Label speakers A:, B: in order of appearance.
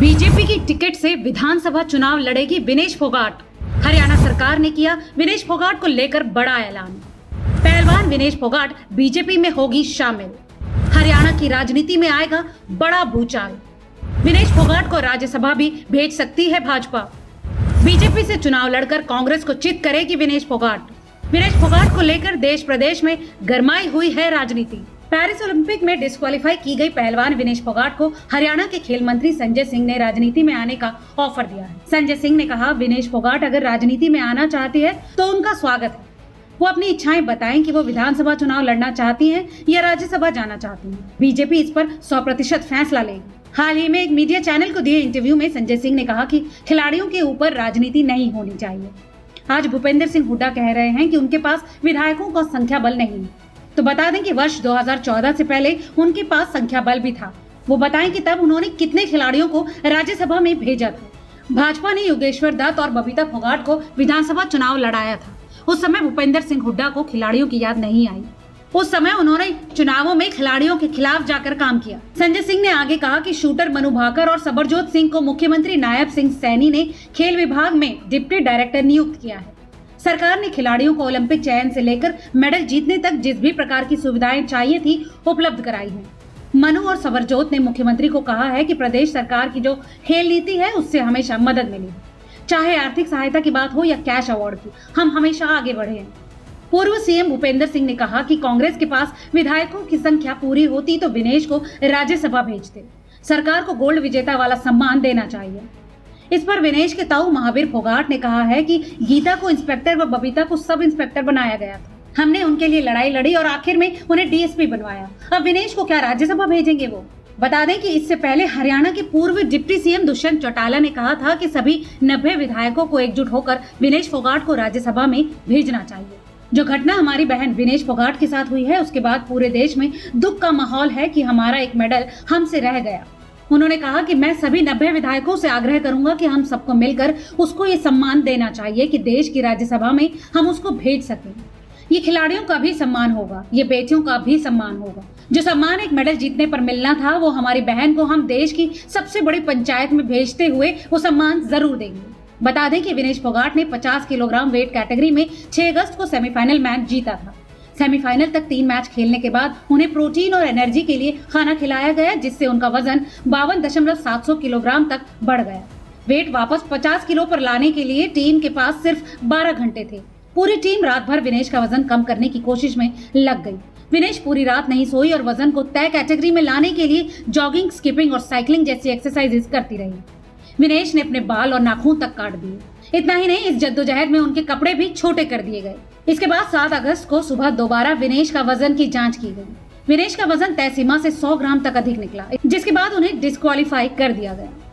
A: BJP की ticket से विधानसभा चुनाव लड़ेगी विनेश फोगाट। हरियाणा सरकार ने किया विनेश फोगाट को लेकर बड़ा ऐलान। पहलवान विनेश फोगाट बीजेपी में होगी शामिल। हरियाणा की राजनीति में आएगा बड़ा भूचाल। विनेश फोगाट को राज्यसभा भी भेज सकती है भाजपा। बीजेपी से चुनाव लड़कर कांग्रेस को चित करेगी विनेश फोगाट। विनेश फोगाट को लेकर देश प्रदेश में गरमाई हुई है राजनीति। पेरिस ओलंपिक में डिस्क्वालीफाई की गई पहलवान विनेश फोगाट को हरियाणा के खेल मंत्री संजय सिंह ने राजनीति में आने का ऑफर दिया है। संजय सिंह ने कहा, विनेश फोगाट अगर राजनीति में आना चाहती है तो उनका स्वागत है। वो अपनी इच्छाएं बताएं कि वो विधानसभा चुनाव लड़ना चाहती हैं या राज्यसभा जाना चाहती हैं। बीजेपी इस पर 100% फैसला लेगी। हाल ही में एक मीडिया चैनल को दिए इंटरव्यू में संजय सिंह ने कहा कि खिलाड़ियों के ऊपर राजनीति नहीं होनी चाहिए। आज भूपेंद्र सिंह हुड्डा कह रहे हैं कि उनके पास विधायकों का संख्या बल नहीं है। तो बता दें कि वर्ष 2014 से पहले उनके पास संख्या बल भी था। वो बताएं कि तब उन्होंने कितने खिलाड़ियों को राज्यसभा में भेजा था। भाजपा ने योगेश्वर दत्त और बबीता फोगाट को विधानसभा चुनाव लड़ाया था। उस समय भूपेंद्र सिंह हुड्डा को खिलाड़ियों की याद नहीं आई। उस समय उन्होंने चुनावों में खिलाड़ियों के खिलाफ जाकर काम किया। संजय सिंह ने आगे कहा कि शूटर मनु भाकर और सबरजोत सिंह को मुख्यमंत्री नायब सिंह सैनी ने खेल विभाग में डिप्टी डायरेक्टर नियुक्त किया है। सरकार ने खिलाड़ियों को ओलंपिक चयन से लेकर मेडल जीतने तक जिस भी प्रकार की सुविधाएं चाहिए थी उपलब्ध कराई है। मनु और सबरजोत ने मुख्यमंत्री को कहा है कि प्रदेश सरकार की जो खेल नीति है उससे हमेशा मदद मिली, चाहे आर्थिक सहायता की बात हो या कैश अवार्ड की, हम हमेशा आगे बढ़े हैं। पूर्व सीएम भूपेंद्र सिंह ने कहा कि कांग्रेस के पास विधायकों की संख्या पूरी होती तो विनेश को राज्यसभा भेजते। सरकार को गोल्ड विजेता वाला सम्मान देना चाहिए। इस पर विनेश के ताऊ महावीर फोगाट ने कहा है कि गीता को इंस्पेक्टर व बबीता को सब इंस्पेक्टर बनाया गया था। हमने उनके लिए लड़ाई लड़ी और आखिर में उन्हें डीएसपी बनवाया। अब विनेश को क्या राज्यसभा भेजेंगे वो? बता दें कि इससे पहले हरियाणा के पूर्व डिप्टी सीएम दुष्यंत चौटाला ने कहा था कि सभी 90 विधायकों को एकजुट होकर विनेश फोगाट को राज्यसभा में भेजना चाहिए। जो घटना हमारी बहन विनेश फोगाट के साथ हुई है उसके बाद पूरे देश में दुख का माहौल है कि हमारा एक मेडल हमसे रह गया। उन्होंने कहा कि मैं सभी 90 विधायकों से आग्रह करूंगा कि हम सबको मिलकर उसको ये सम्मान देना चाहिए कि देश की राज्यसभा में हम उसको भेज सकें। ये खिलाड़ियों का भी सम्मान होगा, ये बेटियों का भी सम्मान होगा। जो सम्मान एक मेडल जीतने पर मिलना था वो हमारी बहन को हम देश की सबसे बड़ी पंचायत में भेजते हुए वो सम्मान जरूर देंगे। बता दें कि विनेश फोगाट ने 50 किलोग्राम वेट कैटेगरी में 6 अगस्त को सेमीफाइनल मैच जीता था। सेमीफाइनल तक 3 मैच खेलने के बाद उन्हें प्रोटीन और एनर्जी के लिए खाना खिलाया गया, जिससे उनका वजन 52.700 किलोग्राम तक बढ़ गया। वेट वापस 50 किलो पर लाने के लिए टीम के पास सिर्फ 12 घंटे थे। पूरी टीम रात भर विनेश का वजन कम करने की कोशिश में लग गई। विनेश पूरी रात नहीं सोई और वजन को तय कैटेगरी में लाने के लिए जॉगिंग, स्किपिंग और साइकिलिंग जैसी एक्सरसाइजेज करती रही। विनेश ने अपने बाल और नाखून तक काट दिए। इतना ही नहीं, इस जद्दोजहद में उनके कपड़े भी छोटे कर दिए गए। इसके बाद 7 अगस्त को सुबह दोबारा विनेश का वजन की जांच की गई। विनेश का वजन तय सीमा से 100 ग्राम तक अधिक निकला, जिसके बाद उन्हें डिस्क्वालीफाई कर दिया गया।